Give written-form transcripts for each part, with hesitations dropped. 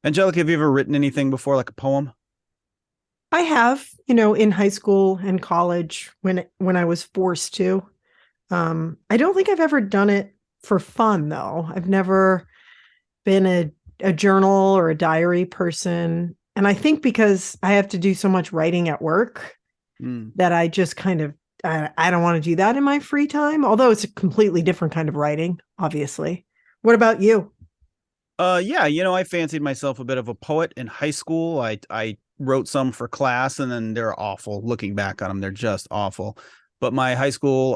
Angelica, have you ever written anything before, like a poem? I have, in high school and college when I was forced to. I don't think I've ever done it for fun though. I've never been a journal or a diary person. And I think because I have to do so much writing at work Mm. that I just kind of I don't want to do that in my free time, although it's a completely different kind of writing, obviously. What about you? Yeah, I fancied myself a bit of a poet in high school. I wrote some for class, and then they're awful. Looking back on them, they're just awful. But my high school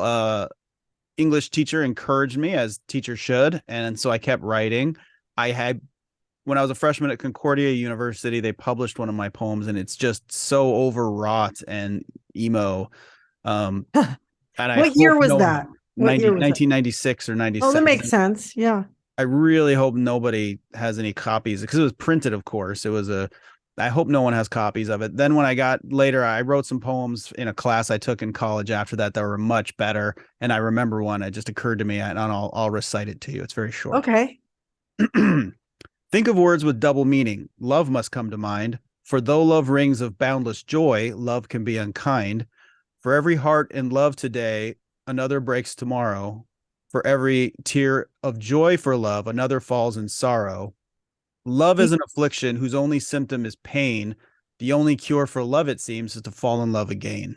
English teacher encouraged me, as teachers should, and so I kept writing. I had When I was a freshman at Concordia University, they published one of my poems, and it's just so overwrought and emo. Um, and I What hope year was no that? What year was it? 1996 or Oh, that makes 97. sense. Yeah. I really hope nobody has any copies because it was printed, of course. I hope no one has copies of it. Then when I got later, I wrote some poems in a class I took in college after that were much better. And I remember one, it just occurred to me, and I'll recite it to you. It's very short. Okay. Think of words with double meaning. Love must come to mind. For though love rings of boundless joy, love can be unkind. For every heart in love today, another breaks tomorrow. For every tear of joy for love, another falls in sorrow. Love is You- an affliction whose only symptom is pain. The only cure for love, it seems, is to fall in love again.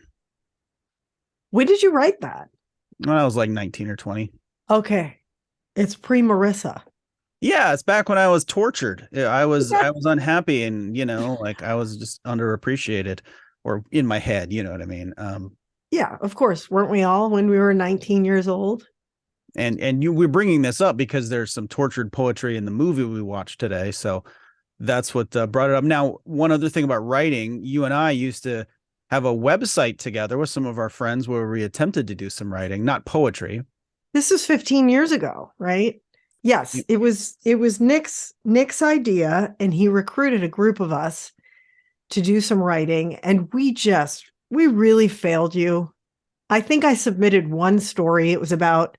When did you write that? When I was like 19 or 20. Okay. It's pre Marissa. Yeah, it's back when I was tortured. Yeah, I was Yeah. I was unhappy, and like I was just underappreciated, or in my head, you know what I mean? Yeah, of course. Weren't we all when we were 19 years old? And we're bringing this up because there's some tortured poetry in the movie we watched today, so that's what brought it up. Now, one other thing about writing, you and I used to have a website together with some of our friends where we attempted to do some writing, not poetry. This is 15 years ago, right? Yes, it was Nick's idea and he recruited a group of us to do some writing and we really failed you. I think I submitted one story. It was about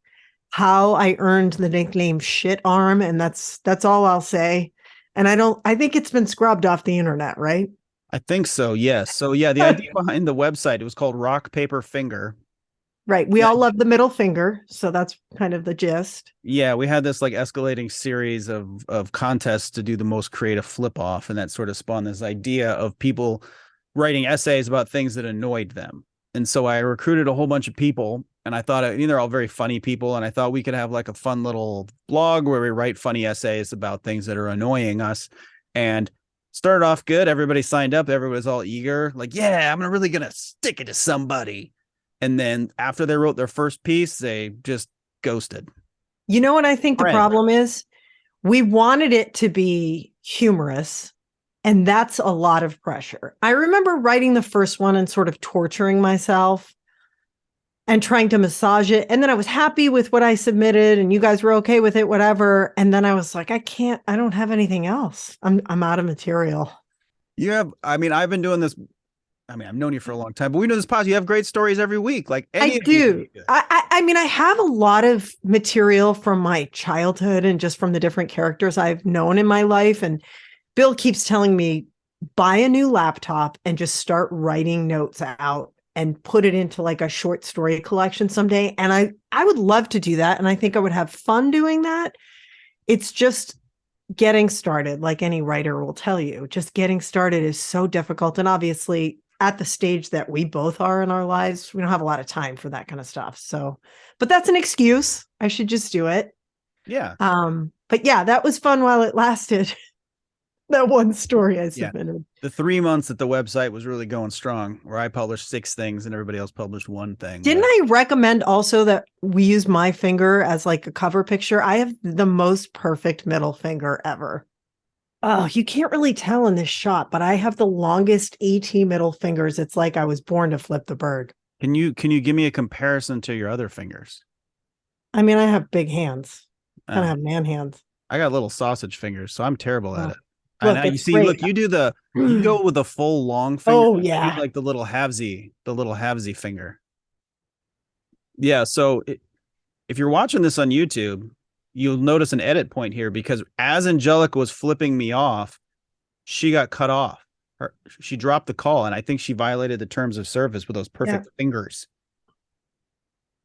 how I earned the nickname Shit Arm, and that's all I'll say. And I think it's been scrubbed off the internet, right? I think so, yes. So yeah, the idea behind the website, it was called Rock Paper Finger. Right. We Yeah, all love the middle finger, so that's kind of the gist. yeah, we had this like escalating series of contests to do the most creative flip off, and that sort of spawned this idea of people writing essays about things that annoyed them. And so I recruited a whole bunch of people, and I thought they're all very funny people, and I thought we could have like a fun little blog where we write funny essays about things that are annoying us. And started off good. Everybody signed up. Everybody was all eager, like, yeah, I'm really gonna stick it to somebody. And then after they wrote their first piece, they just ghosted. You know what I think the Friend. problem is? We wanted it to be humorous, and that's a lot of pressure. I remember writing the first one and sort of torturing myself and trying to massage it. And then I was happy with what I submitted and you guys were okay with it, whatever. And then I was like, I don't have anything else. I'm out of material. I mean, I've been doing this. I mean, I've known you for a long time, but we know this podcast. You have great stories every week. Like I any of these would do. be good. I mean, I have a lot of material from my childhood and just from the different characters I've known in my life. And Bill keeps telling me, buy a new laptop and just start writing notes out and put it into like a short story collection someday. And I would love to do that. And I think I would have fun doing that. It's just getting started, like any writer will tell you, just getting started is so difficult. And obviously, at the stage that we both are in our lives, we don't have a lot of time for that kind of stuff. So, but that's an excuse. I should just do it. Yeah. But yeah, that was fun while it lasted. That one story I Yeah. submitted. The 3 months that the website was really going strong, where I published 6 things and everybody else published one thing. Didn't But I recommend also that we use my finger as like a cover picture? I have the most perfect middle finger ever. Oh, you can't really tell in this shot, but I have the longest AT middle fingers. It's like I was born to flip the bird. can you give me a comparison to your other fingers? I mean, I have big hands, kind of Uh, have man hands. I got little sausage fingers, so I'm terrible at Oh, it. And look, now you it's see, look, great. you go with the full long finger. Oh, I do yeah. like the little halvesy finger. Yeah. So if you're watching this on YouTube, you'll notice an edit point here because as Angelica was flipping me off, she got cut off. She dropped the call, and I think she violated the terms of service with those perfect fingers.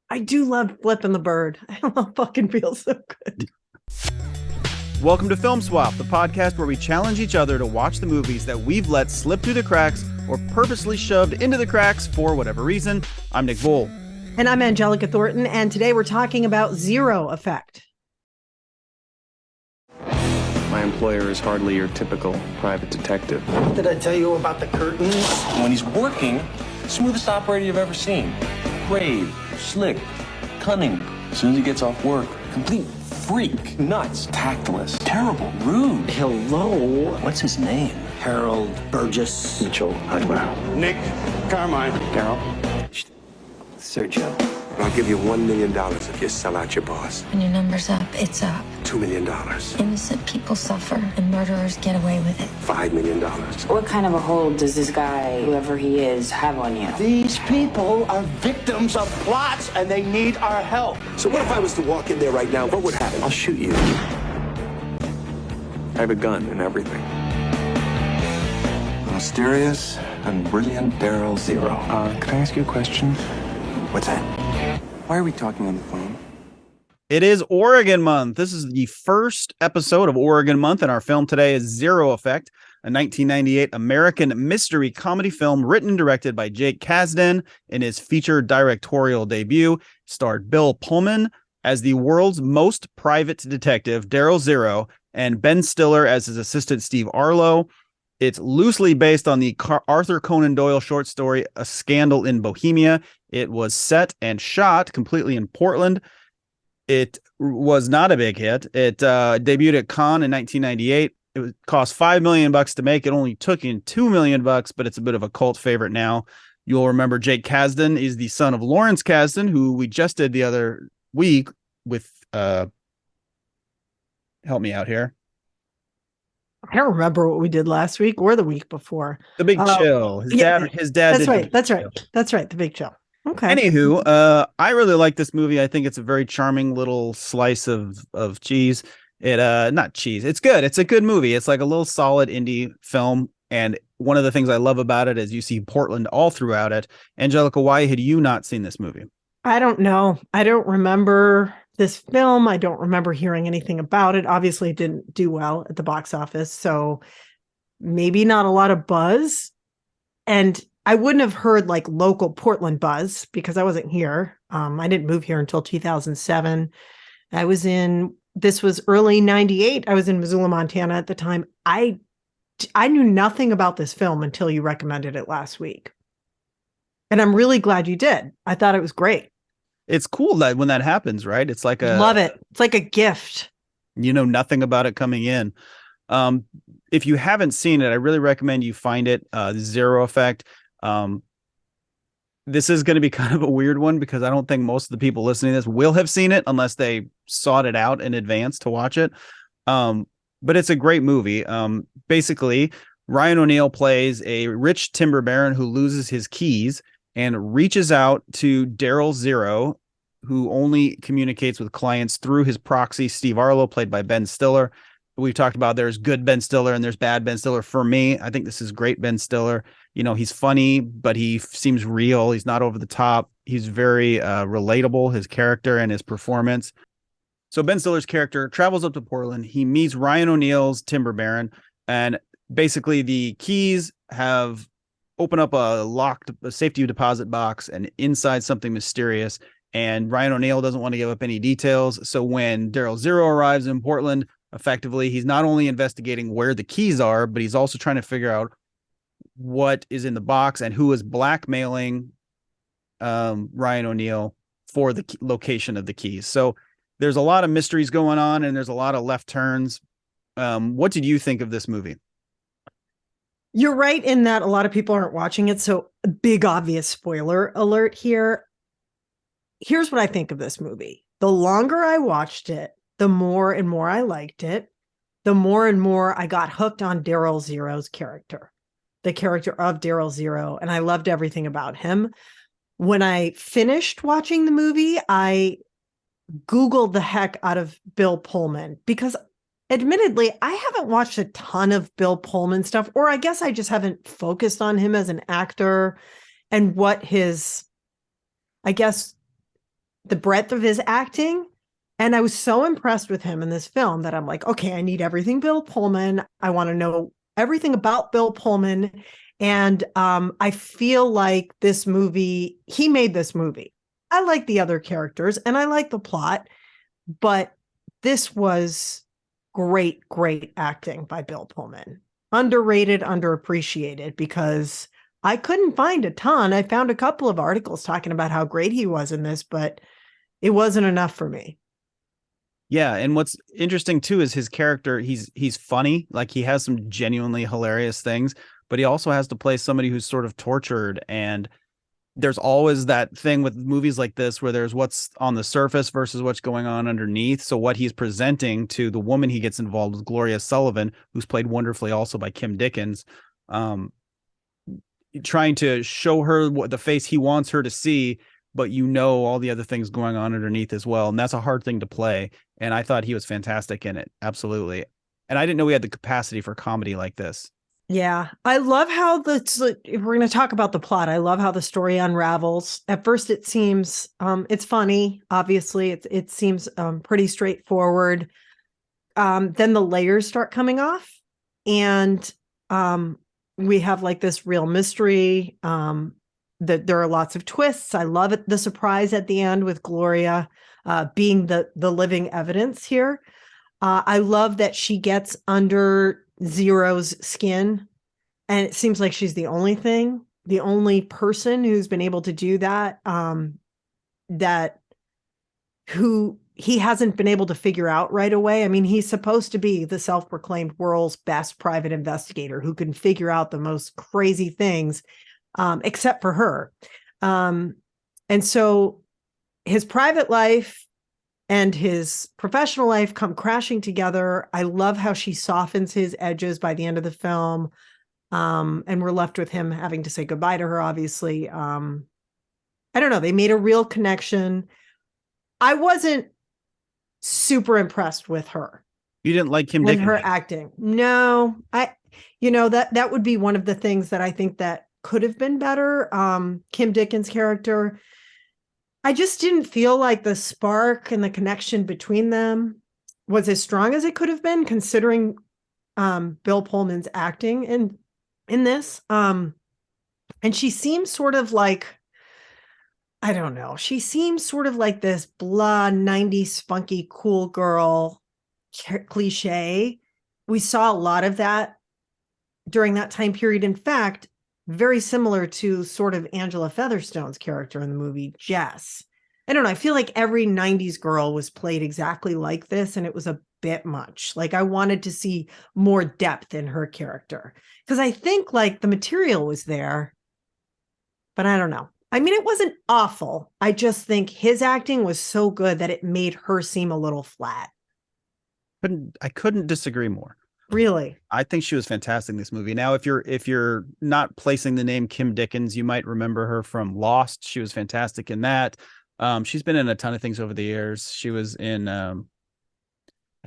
I do love flipping the bird. I love fucking feels so good. Welcome to Film Swap, the podcast where we challenge each other to watch the movies that we've let slip through the cracks or purposely shoved into the cracks for whatever reason. I'm Nick Vole. And I'm Angelica Thornton, and today we're talking about Zero Effect. My employer is hardly your typical private detective. Did I tell you about the curtains? When he's working, smoothest operator you've ever seen. Brave, slick, cunning. As soon as he gets off work, complete freak, nuts, tactless, terrible, rude. Hello? What's his name? Harold Burgess Mitchell Hudwell. Nick, Carmine. Carol? Sergio. I'll give you $1 million if you sell out your boss. When your number's up, it's up. $2 million. Innocent people suffer, and murderers get away with it. $5 million. What kind of a hold does this guy, whoever he is, have on you? These people are victims of plots and they need our help. So what if I was to walk in there right now? What would happen? I'll shoot you. I have a gun and everything. The mysterious and brilliant Daryl Zero. Can I ask you a question? What's that? Why are we talking on the phone? It is Oregon Month. This is the first episode of Oregon Month, and our film today is Zero Effect, a 1998 American mystery comedy film written and directed by Jake Kasdan in his feature directorial debut. Starred Bill Pullman as the world's most private detective, Daryl Zero, and Ben Stiller as his assistant, Steve Arlo. It's loosely based on the Arthur Conan Doyle short story, A Scandal in Bohemia. It was set and shot completely in Portland. It was not a big hit. It debuted at Cannes in 1998. It cost $5 million to make. It only took in $2 million, but it's a bit of a cult favorite now. You'll remember Jake Kasdan is the son of Lawrence Kasdan, who we just did the other week with, help me out here. I don't remember what we did last week or the week before. The Big Chill. His dad. That's right. That's right. That's right. The Big Chill. Okay. Anywho, I really like this movie. I think it's a very charming little slice of cheese. It not cheese. It's good. It's a good movie. It's like a little solid indie film. And one of the things I love about it is you see Portland all throughout it. Angelica, why had you not seen this movie? I don't know. I don't remember this film. I don't remember hearing anything about it. Obviously, it didn't do well at the box office. So maybe not a lot of buzz. And I wouldn't have heard like local Portland buzz because I wasn't here. I didn't move here until 2007. This was early 98. I was in Missoula, Montana at the time. I knew nothing about this film until you recommended it last week. And I'm really glad you did. I thought it was great. It's cool that when that happens, right? It's like love it. It's like a gift. You know nothing about it coming in. If you haven't seen it, I really recommend you find it. Zero Effect. This is going to be kind of a weird one because I don't think most of the people listening to this will have seen it unless they sought it out in advance to watch it. But it's a great movie. Basically, Ryan O'Neal plays a rich timber baron who loses his keys and reaches out to Daryl Zero, who only communicates with clients through his proxy, Steve Arlo, played by Ben Stiller. We've talked about there's good Ben Stiller and there's bad Ben Stiller. For me, I think this is great Ben Stiller. You know, he's funny, but he seems real. He's not over the top. He's very relatable, his character and his performance. So Ben Stiller's character travels up to Portland. He meets Ryan O'Neal's timber baron, and basically the keys have open up a safety deposit box, and inside something mysterious. And Ryan O'Neal doesn't want to give up any details. So when Daryl Zero arrives in Portland, effectively, he's not only investigating where the keys are, but he's also trying to figure out what is in the box and who is blackmailing Ryan O'Neal for the location of the keys. So there's a lot of mysteries going on, and there's a lot of left turns. What did you think of this movie? You're right in that a lot of people aren't watching it. So big, obvious spoiler alert here. Here's what I think of this movie. The longer I watched it, the more and more I liked it. The more and more I got hooked on Daryl Zero's character, the character of Daryl Zero. And I loved everything about him. When I finished watching the movie, I Googled the heck out of Bill Pullman because Admittedly, I haven't watched a ton of Bill Pullman stuff, or I guess I just haven't focused on him as an actor and what his, I guess, the breadth of his acting. And I was so impressed with him in this film that I'm like, okay, I need everything Bill Pullman. I want to know everything about Bill Pullman. And I feel like this movie, he made this movie. I like the other characters and I like the plot, but this was great, great acting by Bill Pullman. Underrated, underappreciated, because I couldn't find a ton. I found a couple of articles talking about how great he was in this, but it wasn't enough for me. Yeah, and what's interesting too is his character. He's funny, like he has some genuinely hilarious things, but he also has to play somebody who's sort of tortured. And there's always that thing with movies like this where there's what's on the surface versus what's going on underneath. So what he's presenting to the woman he gets involved with, Gloria Sullivan, who's played wonderfully also by Kim Dickens, trying to show her what the face he wants her to see, but all the other things going on underneath as well. And that's a hard thing to play. And I thought he was fantastic in it. Absolutely. And I didn't know he had the capacity for comedy like this. Yeah. I love how if we're going to talk about the plot, I love how the story unravels. At first it seems, it's funny. Obviously it seems pretty straightforward. Then the layers start coming off and we have like this real mystery. That there are lots of twists. I love it. The surprise at the end with Gloria being the living evidence here. I love that she gets under Zero's skin, and it seems like she's the only person who's been able to do that. Who he hasn't been able to figure out right away. I mean, he's supposed to be the self-proclaimed world's best private investigator who can figure out the most crazy things. Except for her. And so his private life and his professional life come crashing together. I love how she softens his edges by the end of the film. And we're left with him having to say goodbye to her, obviously. I don't know. They made a real connection. I wasn't super impressed with her. You didn't like Kim Dickens? Her acting. No, that would be one of the things that I think that could have been better. Kim Dickens' character, I just didn't feel like the spark and the connection between them was as strong as it could have been, considering Bill Pullman's acting in this. And she seems sort of like, I don't know, she seems sort of like this blah 90s funky cool girl cliche. We saw a lot of that during that time period. In fact, very similar to sort of Angela Featherstone's character in the movie Jess. I don't know. I feel like every 90s girl was played exactly like this, and it was a bit much. Like I wanted to see more depth in her character because I think like the material was there, but I don't know. I mean, it wasn't awful. I just think his acting was so good that it made her seem a little flat. I couldn't disagree more. Really? I think she was fantastic in this movie. Now, if you're not placing the name Kim Dickens, you might remember her from Lost. She was fantastic in that. She's been in a ton of things over the years. She was in, I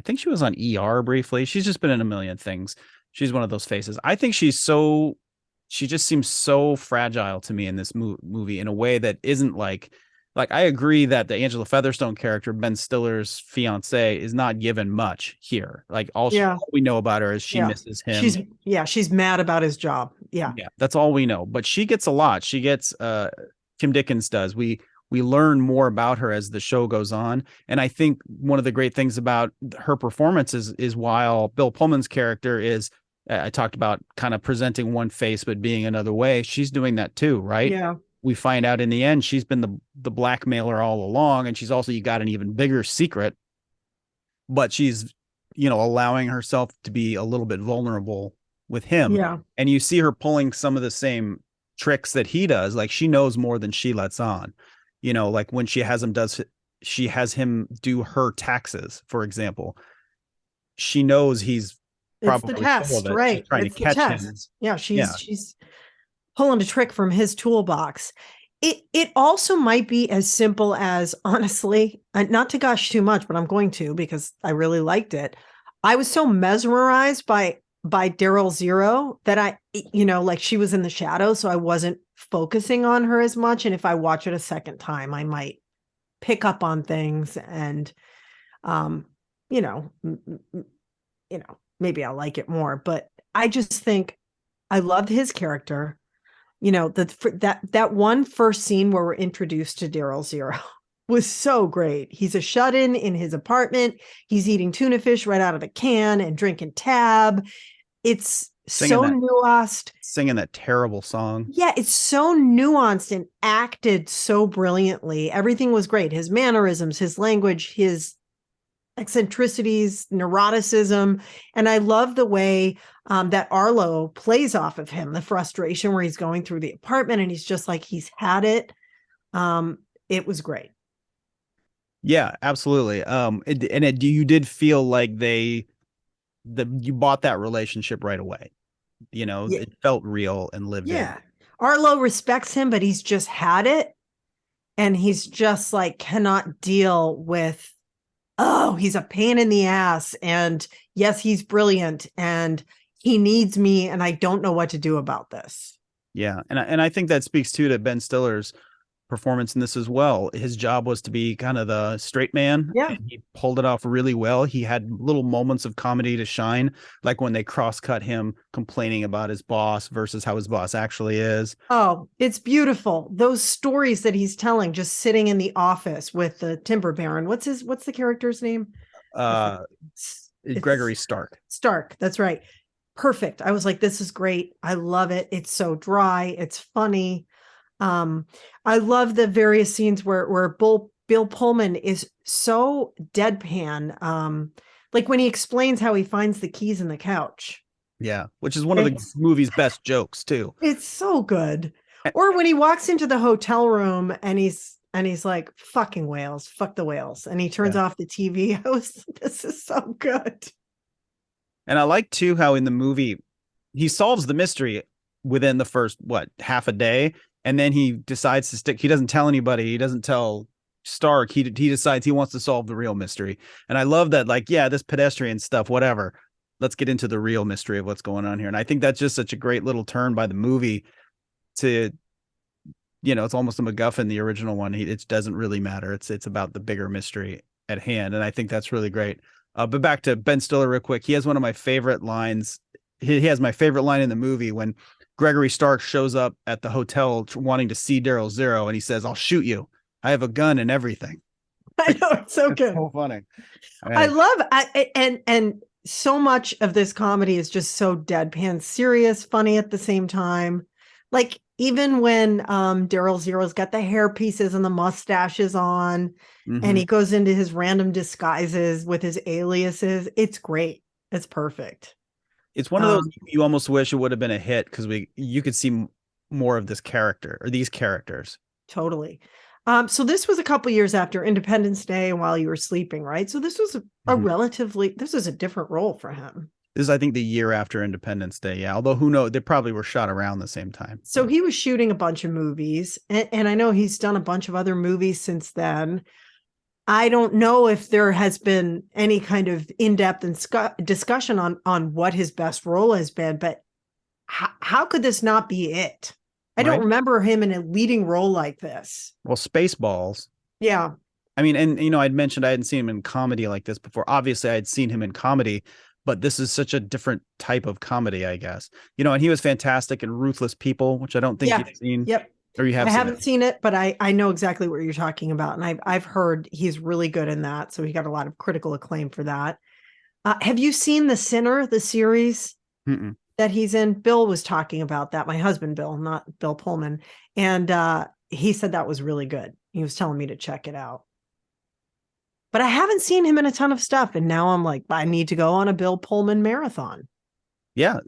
think she was on ER briefly. She's just been in a million things. She's one of those faces. I think she just seems so fragile to me in this movie in a way that isn't like I agree that the Angela Featherstone character, Ben Stiller's fiance, is not given much here. Like all we know about her is she misses him. She's mad about his job. Yeah, that's all we know. But she gets a lot. She gets Kim Dickens does. We learn more about her as the show goes on. And I think one of the great things about her performance is while Bill Pullman's character is, I talked about kind of presenting one face but being another way, she's doing that too, right? Yeah. We find out in the end she's been the blackmailer all along, and she's also got an even bigger secret, but she's allowing herself to be a little bit vulnerable with him. Yeah. And you see her pulling some of the same tricks that he does. Like she knows more than she lets on, like when she has him do her taxes, for example. She knows he's probably it's the test, right? She's trying it's to catch test. him. Yeah, she's pulling a trick from his toolbox. It also might be as simple as, honestly, not to gush too much, but I'm going to because I really liked it. I was so mesmerized by Daryl Zero that I, like she was in the shadow, so I wasn't focusing on her as much. And if I watch it a second time, I might pick up on things and, you know, maybe I'll like it more. But I just think I loved his character. That one first scene where we're introduced to Daryl Zero was so great. He's a shut-in in his apartment. He's eating tuna fish right out of the can and drinking tab. It's nuanced. Singing that terrible song. Yeah, it's so nuanced and acted so brilliantly. Everything was great. His mannerisms, his language, his eccentricities, neuroticism. And I love the way that Arlo plays off of him, the frustration where he's going through the apartment and he's just like, he's had it. It was great. Yeah, absolutely. You did feel like you bought that relationship right away. Yeah. It felt real and lived in. Arlo respects him, but he's just had it. And he's just like, cannot deal with, he's a pain in the ass. And yes, he's brilliant and he needs me. And I don't know what to do about this. Yeah. And I think that speaks too to Ben Stiller's performance in this as well. His job was to be kind of the straight man. Yeah. And he pulled it off really well. He had little moments of comedy to shine, like when they cross-cut him complaining about his boss versus how his boss actually is. Oh, it's beautiful. Those stories that he's telling, just sitting in the office with the timber baron. What's the character's name? Gregory Stark. Stark. That's right. Perfect. I was like, this is great. I love it. It's so dry. It's funny. I love the various scenes where Bill Pullman is so deadpan. Like when he explains how he finds the keys in the couch. Yeah, which is one of the movie's best jokes too. It's so good. Or when he walks into the hotel room and he's like, fucking whales, fuck the whales. And he turns off the TV. This is so good. And I like too how in the movie he solves the mystery within the first half a day. And then he decides to stick. He doesn't tell anybody. He doesn't tell Stark. He decides he wants to solve the real mystery. And I love that. Like, yeah, this pedestrian stuff, whatever. Let's get into the real mystery of what's going on here. And I think that's just such a great little turn by the movie to, it's almost a MacGuffin, the original one. It doesn't really matter. It's about the bigger mystery at hand. And I think that's really great. But back to Ben Stiller real quick. He has one of my favorite lines. He has my favorite line in the movie when Gregory Stark shows up at the hotel wanting to see Daryl Zero, and he says, "I'll shoot you. I have a gun and everything." I know, it's so good. So funny. I love and so much of this comedy is just so deadpan serious, funny at the same time. Like even when Daryl Zero's got the hair pieces and the mustaches on, and he goes into his random disguises with his aliases, it's great. It's perfect. It's one of those you almost wish it would have been a hit because you could see more of this character or these characters. Totally. So this was a couple years after Independence Day and while you were sleeping, right? So this was this was a different role for him. This is, I think, the year after Independence Day. Yeah. Although who knows, they probably were shot around the same time. So he was shooting a bunch of movies and I know he's done a bunch of other movies since then. I don't know if there has been any kind of in-depth discussion on what his best role has been, but how could this not be it? I don't remember him in a leading role like this. Well, Spaceballs. Yeah. I mean, and I'd mentioned I hadn't seen him in comedy like this before. Obviously, I'd seen him in comedy, but this is such a different type of comedy, I guess. And he was fantastic in Ruthless People, which I don't think you've seen. Yep. Or you have. I haven't seen it, but I know exactly what you're talking about, and I've heard he's really good in that. So he got a lot of critical acclaim for that. Have you seen The Sinner, the series that he's in? Bill was talking about that. My husband, Bill, not Bill Pullman, and he said that was really good. He was telling me to check it out. But I haven't seen him in a ton of stuff, and now I'm like, I need to go on a Bill Pullman marathon. Yeah,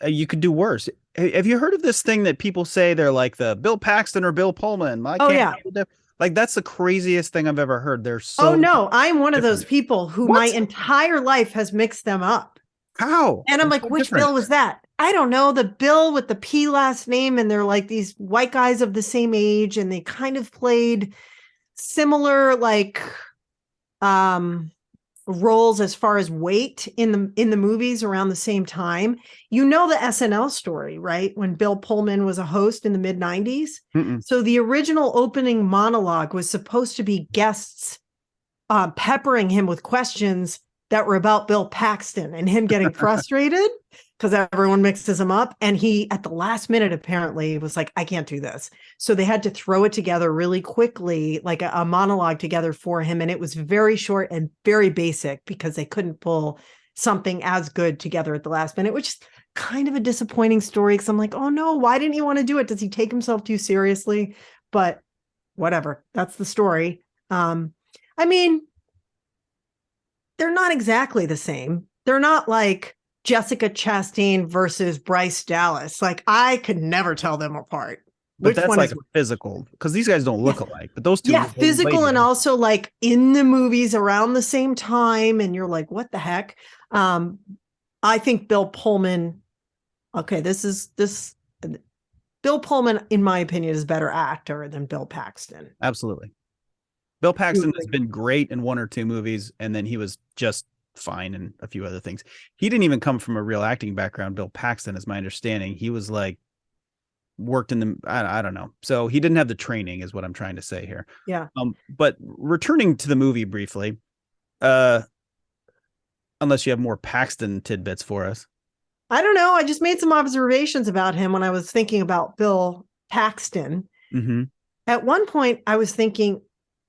you could do worse. Have you heard of this thing that people say they're like the Bill Paxton or Bill Pullman? Like that's the craziest thing I've ever heard. They're so. Oh no, I'm one of those people who my entire life has mixed them up. How? And I'm like, which Bill was that? I don't know. The Bill with the P last name, and they're like these white guys of the same age, and they kind of played similar, like, roles as far as weight in the movies around the same time. You know the SNL story, right? When Bill Pullman was a host in the mid 90s. So the original opening monologue was supposed to be guests peppering him with questions that were about Bill Paxton and him getting frustrated because everyone mixes him up. And he, at the last minute, apparently was like, I can't do this. So they had to throw it together really quickly, like a monologue together for him. And it was very short and very basic because they couldn't pull something as good together at the last minute, which is kind of a disappointing story. Cause I'm like, oh no, why didn't he want to do it? Does he take himself too seriously? But whatever, that's the story. I mean, they're not exactly the same. They're not like Jessica Chastain versus Bryce Dallas. Like I could never tell them apart. But Which that's one like is a physical, because these guys don't look alike. But those two, yeah, physical ladies, and also like in the movies around the same time, and you're like, what the heck? I think Bill Pullman. Okay, Bill Pullman, in my opinion, is a better actor than Bill Paxton. absolutely. Bill Paxton has been great in one or two movies, and then he was just fine in a few other things. He didn't even come from a real acting background. Bill Paxton, is my understanding. He was like worked in the I don't know. So he didn't have the training, is what I'm trying to say here. Yeah. But returning to the movie briefly, unless you have more Paxton tidbits for us. I don't know. I just made some observations about him when I was thinking about Bill Paxton. Mm-hmm. At one point, I was thinking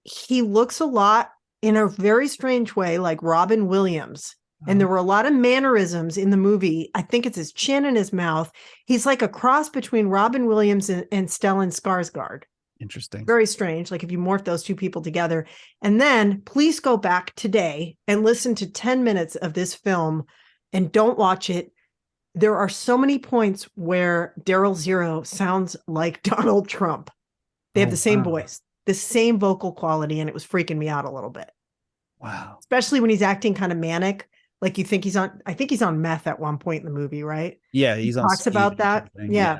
he looks a lot in a very strange way like Robin Williams. And there were a lot of mannerisms in the movie. I think it's his chin and his mouth. He's like a cross between Robin Williams and Stellan Skarsgård. Interesting. Very strange. Like if you morph those two people together. And then please go back today and listen to 10 minutes of this film and don't watch it. There are so many points where Daryl Zero sounds like Donald Trump. They have the same voice, the same vocal quality, and it was freaking me out a little bit. Wow. Especially when he's acting kind of manic. Like you think I think he's on meth at one point in the movie, right? Yeah, he talks about that. Yeah.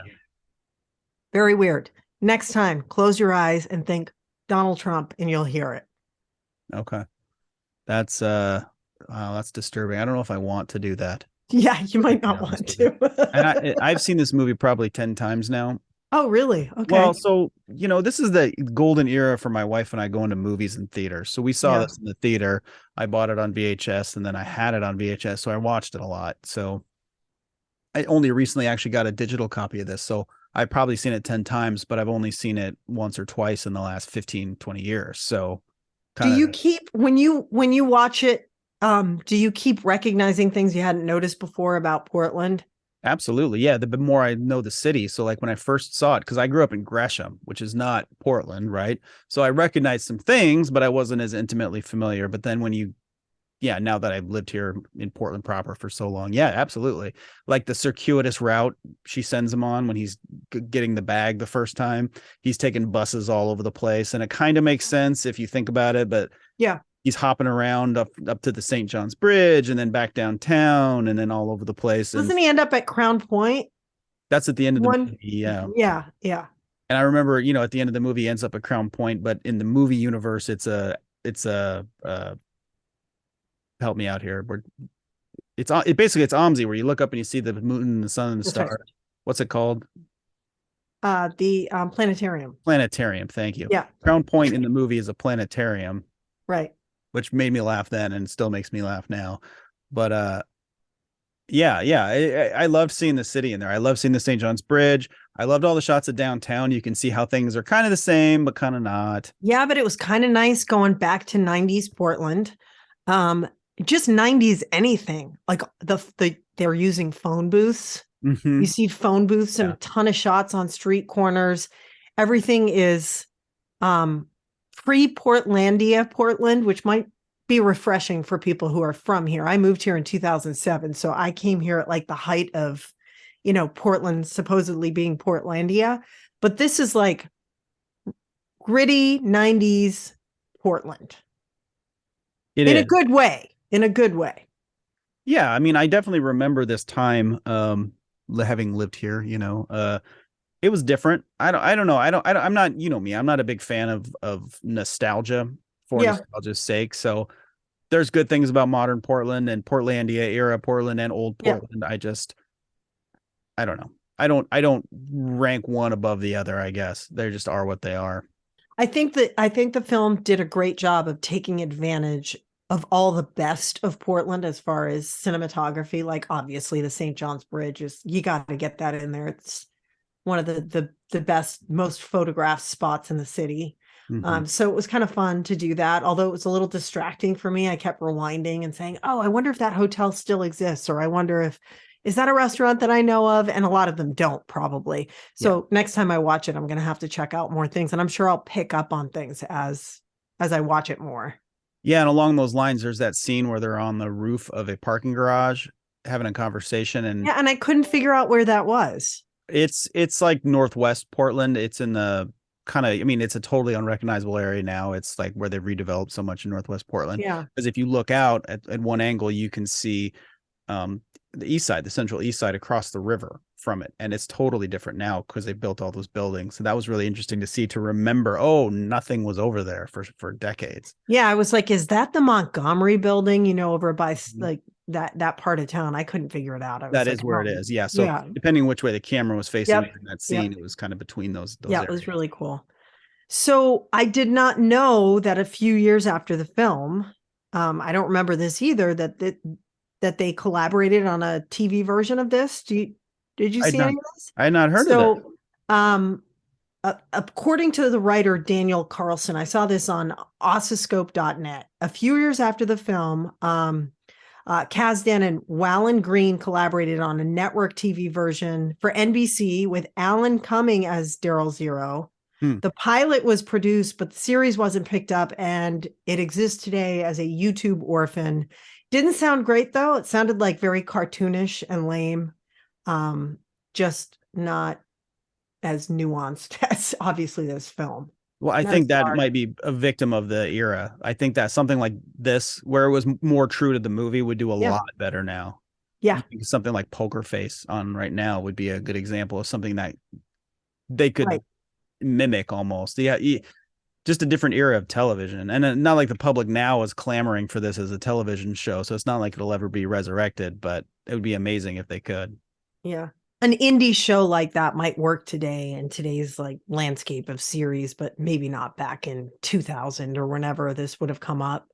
Very weird. Next time, close your eyes and think Donald Trump and you'll hear it. Okay. That's that's disturbing. I don't know if I want to do that. Yeah, you might not want to. And I've seen this movie probably 10 times now. Oh, really? Okay. Well, so, this is the golden era for my wife and I going to movies and theaters. So we saw this in the theater. I bought it on VHS and then I had it on VHS. So I watched it a lot. So I only recently actually got a digital copy of this. So I've probably seen it 10 times, but I've only seen it once or twice in the last 15, 20 years. So do you keep, when you watch it, do you keep recognizing things you hadn't noticed before about Portland? Absolutely. Yeah. The more I know the city. So like when I first saw it, because I grew up in Gresham, which is not Portland, right? So I recognized some things, but I wasn't as intimately familiar. But then now that I've lived here in Portland proper for so long, yeah, absolutely. Like the circuitous route she sends him on when he's getting the bag the first time, he's taking buses all over the place. And it kind of makes sense if you think about it, but yeah. He's hopping around up to the St. John's Bridge and then back downtown and then all over the place. Doesn't he end up at Crown Point? That's at the end of the movie. Yeah. Yeah. Yeah. And I remember, at the end of the movie he ends up at Crown Point, but in the movie universe, it's a help me out here. It's OMSI where you look up and you see the moon and the sun and the stars. Right. What's it called? The planetarium. Planetarium. Thank you. Yeah. Crown Point in the movie is a planetarium. Right. Which made me laugh then and still makes me laugh now. But I loved seeing the city in there. I love seeing the St. John's Bridge. I loved all the shots of downtown. You can see how things are kind of the same, but kind of not. Yeah, but it was kind of nice going back to 90s Portland. Just 90s anything. Like they're using phone booths. Mm-hmm. You see phone booths and a ton of shots on street corners. Everything is pre-Portlandia Portland, which might be refreshing for people who are from here. I moved here in 2007, so I came here at like the height of, Portland supposedly being Portlandia, but this is like gritty 90s Portland. In a good way. Yeah, I mean, I definitely remember this time having lived here, it was different. I don't know. I'm not, me, I'm not a big fan of nostalgia for nostalgia's sake. So there's good things about modern Portland and Portlandia era Portland and old Yeah. Portland. I don't know. I don't rank one above the other, I guess. They just are what they are. I think the film did a great job of taking advantage of all the best of Portland as far as cinematography. Like obviously the St. John's Bridge is, you got to get that in there. It's one of the best, most photographed spots in the city. So it was kind of fun to do that. Although it was a little distracting for me. I kept rewinding and saying, oh, I wonder if that hotel still exists, or I wonder if, is that a restaurant that I know of? And a lot of them don't, probably. So next time I watch it, I'm going to have to check out more things, and I'm sure I'll pick up on things as I watch it more. Yeah, and along those lines, there's that scene where they're on the roof of a parking garage having a conversation, and Yeah, and I couldn't figure out where that was. it's like Northwest Portland. It's in the kind of, I mean, it's a totally unrecognizable area now. It's like where they've redeveloped so much in Northwest Portland. Yeah. Because if you look out at one angle, you can see the east side, the central east side across the river from it. And it's totally different now because they built all those buildings. So that was really interesting to see, to remember, oh, nothing was over there for decades. Yeah, I was like, is that the Montgomery building, over by like that part of town? I couldn't figure it out. That is where it is. Yeah. So depending which way the camera was facing in that scene, it was kind of between those areas. It was really cool. So I did not know that a few years after the film, I don't remember this either, that they collaborated on a TV version of this. Did you see any of this? I had not heard of that. According to the writer Daniel Carlson, I saw this on oscilloscope.net. A few years after the film, Kasdan and Wallen Green collaborated on a network TV version for NBC with Alan Cumming as Daryl Zero. The pilot was produced, but the series wasn't picked up, and it exists today as a YouTube orphan. Didn't sound great, though. It sounded like very cartoonish and lame. Just not as nuanced as obviously this film. Well, I think that might be a victim of the era. I think that something like this, where it was more true to the movie, would do a lot better now. Yeah. Something like Poker Face on right now would be a good example of something that they could mimic almost. Yeah. Just a different era of television. And not like the public now is clamoring for this as a television show. So it's not like it'll ever be resurrected, but it would be amazing if they could. Yeah. An indie show like that might work today in today's like landscape of series, but maybe not back in 2000 or whenever this would have come up.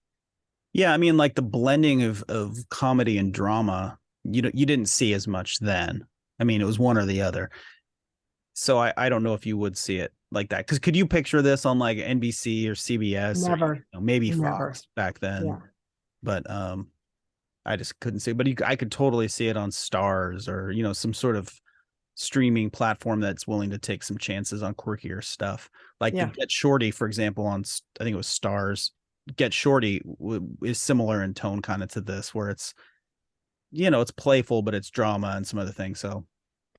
Yeah. I mean, like the blending of comedy and drama, you didn't see as much then. I mean, it was one or the other. So I don't know if you would see it like that. Because could you picture this on like NBC or CBS? Never. Or, maybe Fox back then. Yeah. But I just couldn't see it. But I could totally see it on Stars or, some sort of streaming platform that's willing to take some chances on quirkier stuff. Like the Get Shorty, for example, on, I think it was Stars. Get Shorty is similar in tone kind of to this, where it's, it's playful, but it's drama and some other things. So,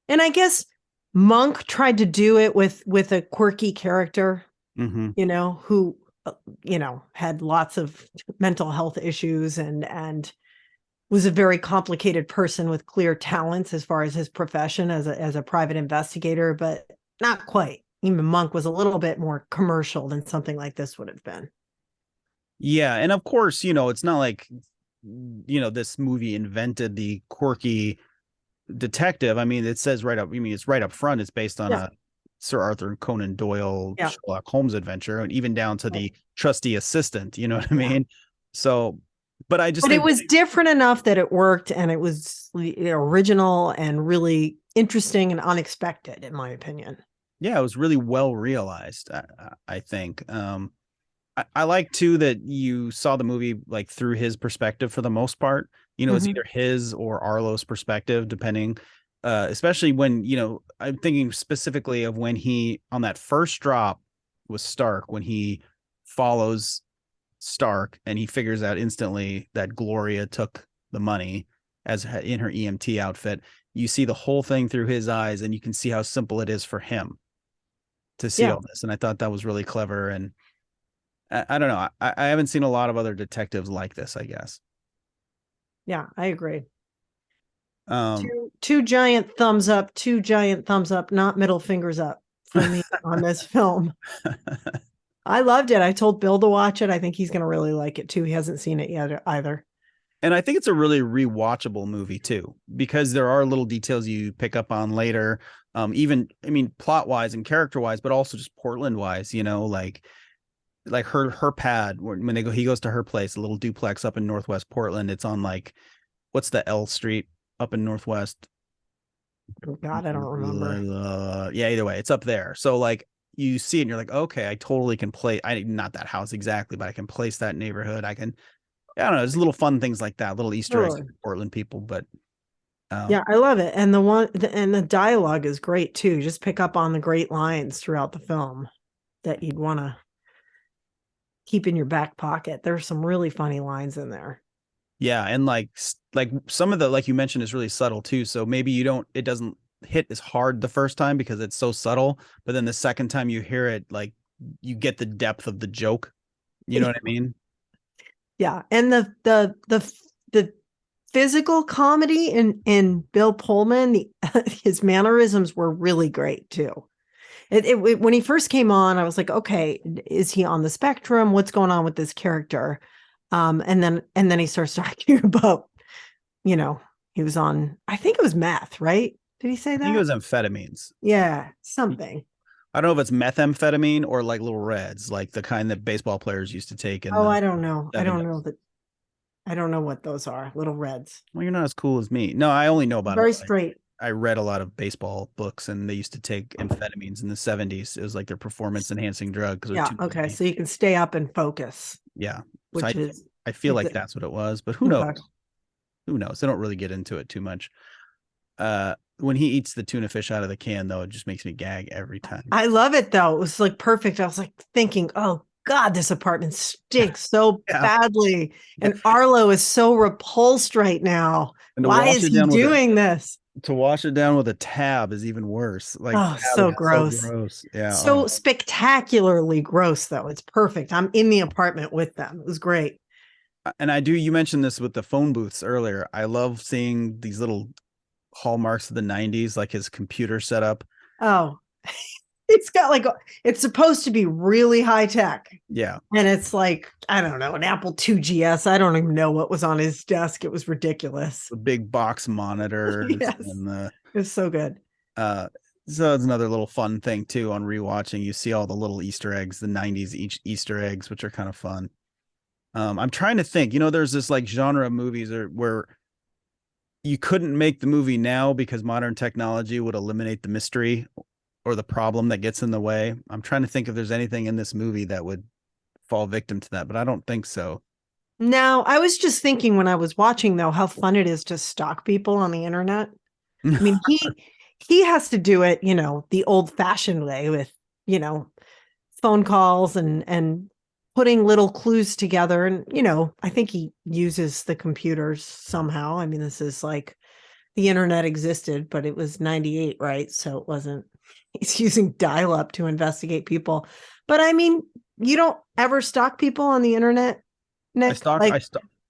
and I guess Monk tried to do it with a quirky character, who, had lots of mental health issues and was a very complicated person with clear talents as far as his profession as a private investigator, but not quite. Even Monk was a little bit more commercial than something like this would have been. Yeah. And of course, it's not like, this movie invented the quirky detective. I mean, it says it's right up front. It's based on a Sir Arthur Conan Doyle Sherlock Holmes adventure, and even down to the trusty assistant. You know what I mean? So, but it was different enough that it worked, and it was original and really interesting and unexpected, in my opinion. Yeah, it was really well realized. I think. I like too that you saw the movie like through his perspective for the most part. It's either his or Arlo's perspective, depending. Especially when I'm thinking specifically of when he on that first drop with Stark, when he follows Stark and he figures out instantly that Gloria took the money as in her EMT outfit. You see the whole thing through his eyes, and you can see how simple it is for him to see all this. And I thought that was really clever. And I don't know. I haven't seen a lot of other detectives like this, I guess. Yeah, I agree. Two giant thumbs up, not middle fingers up for me on this film. I loved it. I told Bill to watch it. I think he's going to really like it too. He hasn't seen it yet either. And I think it's a really rewatchable movie too, because there are little details you pick up on later. Even, I mean, plot wise and character wise, but also just Portland wise, you know, like her pad when he goes to her place, a little duplex up in Northwest Portland. It's on like, what's the L Street up in Northwest? Oh, God, I don't remember. Yeah, either way, it's up there. So like you see it and you're like, okay, I totally can play. Not that house exactly, but I can place that neighborhood. I don't know. There's little fun things like that, little Easter eggs for Portland people. But yeah, I love it. And the dialogue is great too. Just pick up on the great lines throughout the film that you'd want to keep in your back pocket. There's some really funny lines in there. Yeah, and like some of the, like you mentioned, is really subtle too. So maybe it doesn't hit as hard the first time because it's so subtle, but then the second time you hear it, like you get the depth of the joke. You know what I mean? Yeah, and the physical comedy in Bill Pullman, his mannerisms were really great too. When he first came on, I was like, okay, is he on the spectrum? What's going on with this character? And then he starts talking about, you know, he was on, I think it was meth, right? Did he say that? I think it was amphetamines. Yeah, something. I don't know if it's methamphetamine or like little reds, like the kind that baseball players used to take. I don't know. I don't know that. I don't know what those are. Little reds. Well, you're not as cool as me. No, I only know about very it. straight. I read a lot of baseball books, and they used to take amphetamines in the 70s. It was like their performance enhancing drug. Yeah. Okay. So you can stay up and focus. Yeah. Which So I feel like that's what it was, but who knows? Who knows? They don't really get into it too much. When he eats the tuna fish out of the can, though, it just makes me gag every time. I love it, though. It was like perfect. I was like thinking, oh God, this apartment stinks so badly. And Arlo is so repulsed right now. Why is he doing this? To wash it down with a tab is even worse. Like, oh, so gross. So gross. Yeah. So spectacularly gross, though. It's perfect. I'm in the apartment with them. It was great. And you mentioned this with the phone booths earlier. I love seeing these little hallmarks of the 90s, like his computer setup. Oh, it's got like, it's supposed to be really high tech. Yeah. And it's like, I don't know, an Apple II GS. I don't even know what was on his desk. It was ridiculous. The big box monitor. Yes. And it was so good. So it's another little fun thing too on rewatching. You see all the little Easter eggs, the 90s Easter eggs, which are kind of fun. I'm trying to think, there's this like genre of movies where you couldn't make the movie now because modern technology would eliminate the mystery or the problem that gets in the way. I'm trying to think if there's anything in this movie that would fall victim to that, but I don't think so. No, I was just thinking when I was watching, though, how fun it is to stalk people on the internet. I mean, he has to do it, the old fashioned way with, phone calls and putting little clues together. And, I think he uses the computers somehow. I mean, this is like the internet existed, but it was 98, right? So it wasn't, he's using dial-up to investigate people. But I mean, you don't ever stalk people on the internet, Nick?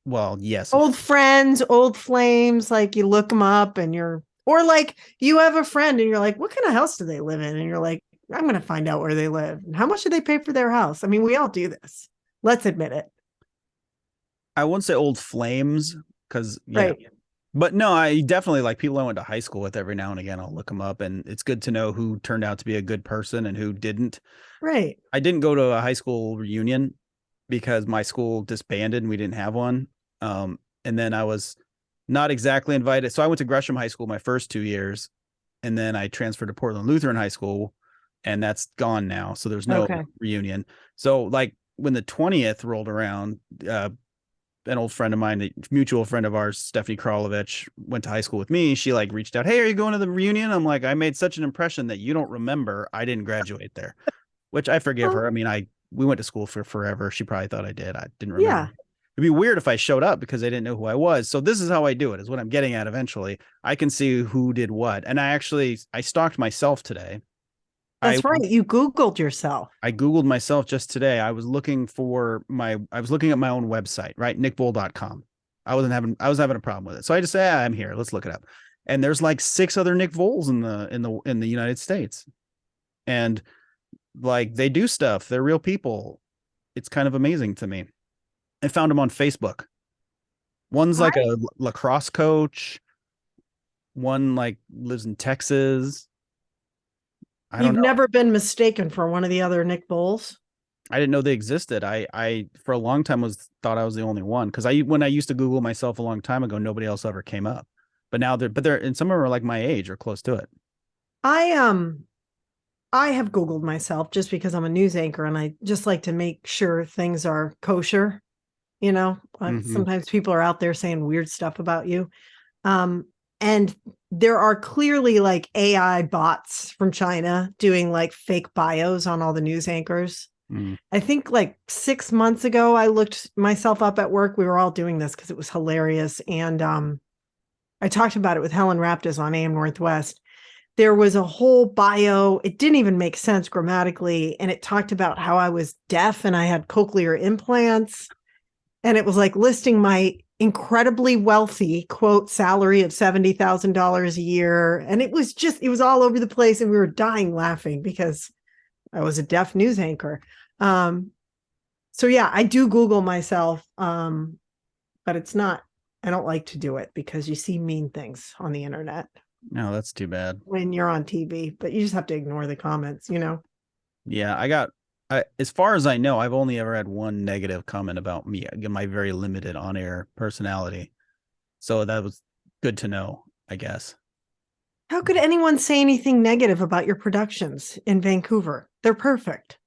Well, yes. Old friends, old flames, like you look them up and or like you have a friend and you're like, what kind of house do they live in? And you're like, I'm going to find out where they live. And how much do they pay for their house? I mean, we all do this. Let's admit it. I won't say old flames because, right. But no, I definitely like people I went to high school with. Every now and again, I'll look them up, and it's good to know who turned out to be a good person and who didn't. Right. I didn't go to a high school reunion because my school disbanded and we didn't have one. And then I was not exactly invited. So I went to Gresham High School my first 2 years, and then I transferred to Portland Lutheran High School, and that's gone now. So there's no reunion. So like when the 20th rolled around, an old friend of mine, a mutual friend of ours, Stephanie Kralovich, went to high school with me. She like reached out, hey, are you going to the reunion? I'm like, I made such an impression that you don't remember. I didn't graduate there, which I forgive her. I mean, we went to school for forever. She probably thought I did. I didn't remember. Yeah. It'd be weird if I showed up because they didn't know who I was. So this is how I do it, is what I'm getting at eventually. I can see who did what. And I stalked myself today. That's right. You Googled yourself. I Googled myself just today. I was looking at my own website, right? nickbull.com. I was having a problem with it. So I just say, I'm here. Let's look it up. And there's like 6 other Nick Voles in the United States. And like they do stuff. They're real people. It's kind of amazing to me. I found them on Facebook. One's like a lacrosse coach. One like lives in Texas. I don't You've know. never been mistaken for one of the other Nick Bowles? I didn't know they existed. I for a long time thought I was the only one, because when I used to Google myself a long time ago, nobody else ever came up. But now they're and some of them are like my age or close to it. I have Googled myself just because I'm a news anchor and I just like to make sure things are kosher. You know, sometimes people are out there saying weird stuff about you. And there are clearly like AI bots from China doing like fake bios on all the news anchors. I think like 6 months ago, I looked myself up at work. We were all doing this because it was hilarious. And I talked about it with Helen Raptis on AM Northwest. There was a whole bio. It didn't even make sense grammatically. And it talked about how I was deaf and I had cochlear implants. And it was like listing my incredibly wealthy, quote, salary of $70,000 a year. And it was all over the place. And we were dying laughing because I was a deaf news anchor. So yeah, I do Google myself. But I don't like to do it because you see mean things on the internet. No, that's too bad. When you're on TV, but you just have to ignore the comments, you know? Yeah, as far as I know, I've only ever had one negative comment about me, my very limited on-air personality. So that was good to know, I guess. How could anyone say anything negative about your productions in Vancouver? They're perfect.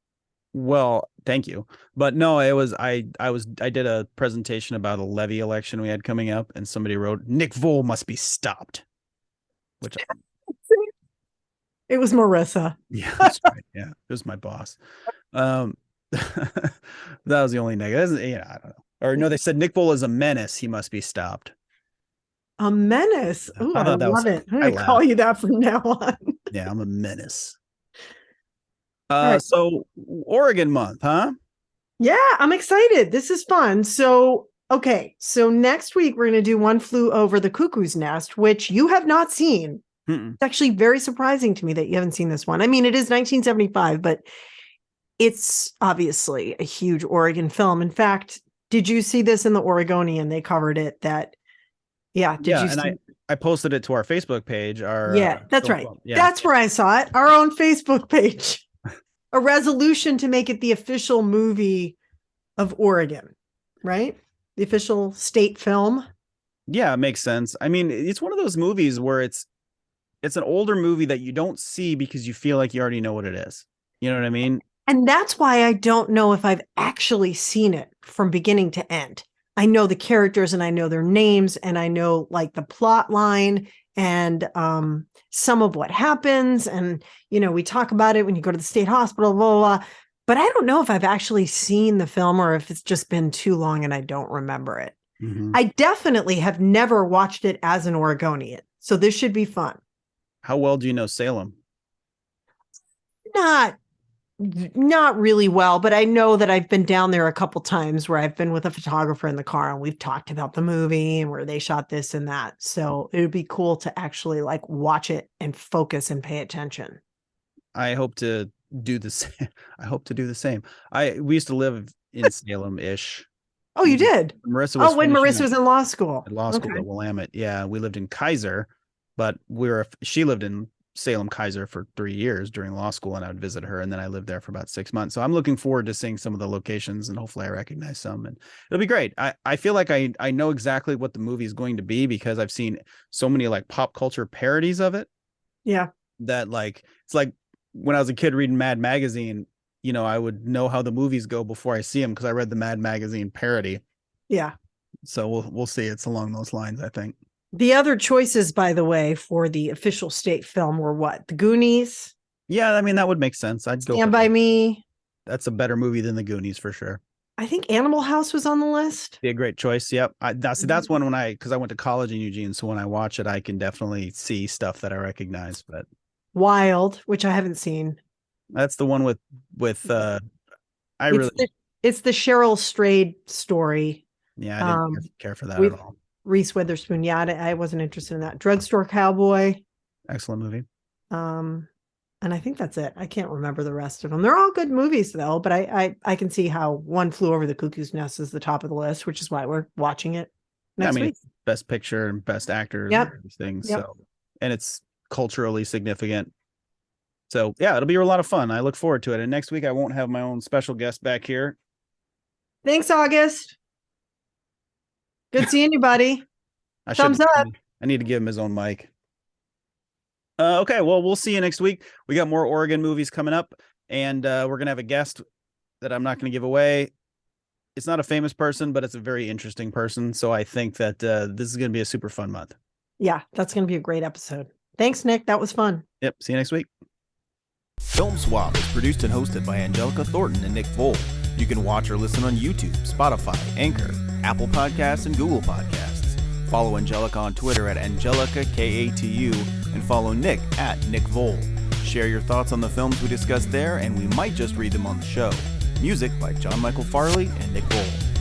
Well, thank you. But no, I did a presentation about a levy election we had coming up, and somebody wrote, "Nick Vole must be stopped." Which it was Marissa. Yeah, that's right. Yeah, it was my boss. That was the only negative. Yeah, I don't know. Or no, they said Nick Vole is a menace. He must be stopped. A menace. Ooh, I love it. I'm going to call you that from now on. Yeah, I'm a menace. Right. So Oregon month, huh? Yeah, I'm excited. This is fun. So, okay. So next week, we're going to do One Flew Over the Cuckoo's Nest, which you have not seen. It's actually very surprising to me that you haven't seen this one. I mean, it is 1975, but it's obviously a huge Oregon film. In fact, did you see this in the Oregonian? They covered it that, yeah. Did you see? I posted it to our Facebook page. That's right. Yeah. That's where I saw it. Our own Facebook page. A resolution to make it the official movie of Oregon, right? The official state film. Yeah, it makes sense. I mean, it's one of those movies where it's an older movie that you don't see because you feel like you already know what it is. You know what I mean? And that's why I don't know if I've actually seen it from beginning to end. I know the characters and I know their names and I know like the plot line and some of what happens. And, you know, we talk about it when you go to the state hospital, blah, blah, blah. But I don't know if I've actually seen the film or if it's just been too long and I don't remember it. I definitely have never watched it as an Oregonian. So this should be fun. How well do you know Salem? Not really well, but I know that I've been down there a couple times where I've been with a photographer in the car and we've talked about the movie and where they shot this and that. So it would be cool to actually like watch it and focus and pay attention. I hope to do the same. We used to live in Salem-ish. Oh, you did? When Marissa was in law school. At law school at Willamette. Yeah, we lived in Kaiser, but she lived in Salem Kaiser for 3 years during law school, and I would visit her, and then I lived there for about 6 months. So I'm looking forward to seeing some of the locations, and hopefully I recognize some, and it'll be great. I feel like I know exactly what the movie is going to be because I've seen so many like pop culture parodies of it. Yeah. That like it's like when I was a kid reading Mad Magazine, you know, I would know how the movies go before I see them because I read the Mad Magazine parody. Yeah. So we'll see. It's along those lines, I think. The other choices, by the way, for the official state film were what? The Goonies? Yeah, I mean, that would make sense. I'd go Stand By Me. That's a better movie than The Goonies for sure. I think Animal House was on the list. Be a great choice. Yep. That's one because I went to college in Eugene. So when I watch it, I can definitely see stuff that I recognize. But Wild, which I haven't seen. That's the one with it's the Cheryl Strayed story. Yeah, I didn't care for that at all. Reese Witherspoon. Yeah, I wasn't interested in that. Drugstore Cowboy. Excellent movie. And I think that's it. I can't remember the rest of them. They're all good movies though, but I can see how One Flew Over the Cuckoo's Nest is the top of the list, which is why we're watching it next week. It's best picture and best actor. Yep. And these things. Yep. So, and it's culturally significant. So yeah, it'll be a lot of fun. I look forward to it. And next week I won't have my own special guest back here. Thanks, August. Good seeing you, buddy. Thumbs up. I need to give him his own mic. Okay, well, we'll see you next week. We got more Oregon movies coming up, and we're going to have a guest that I'm not going to give away. It's not a famous person, but it's a very interesting person. So I think that this is going to be a super fun month. Yeah, that's going to be a great episode. Thanks, Nick. That was fun. Yep. See you next week. Film Swap is produced and hosted by Angelica Thornton and Nick Vole. You can watch or listen on YouTube, Spotify, Anchor, Apple Podcasts, and Google Podcasts. Follow Angelica on Twitter at Angelica KATU and follow Nick at Nick Vole. Share your thoughts on the films we discussed there, and we might just read them on the show. Music by John Michael Farley and Nick Vole.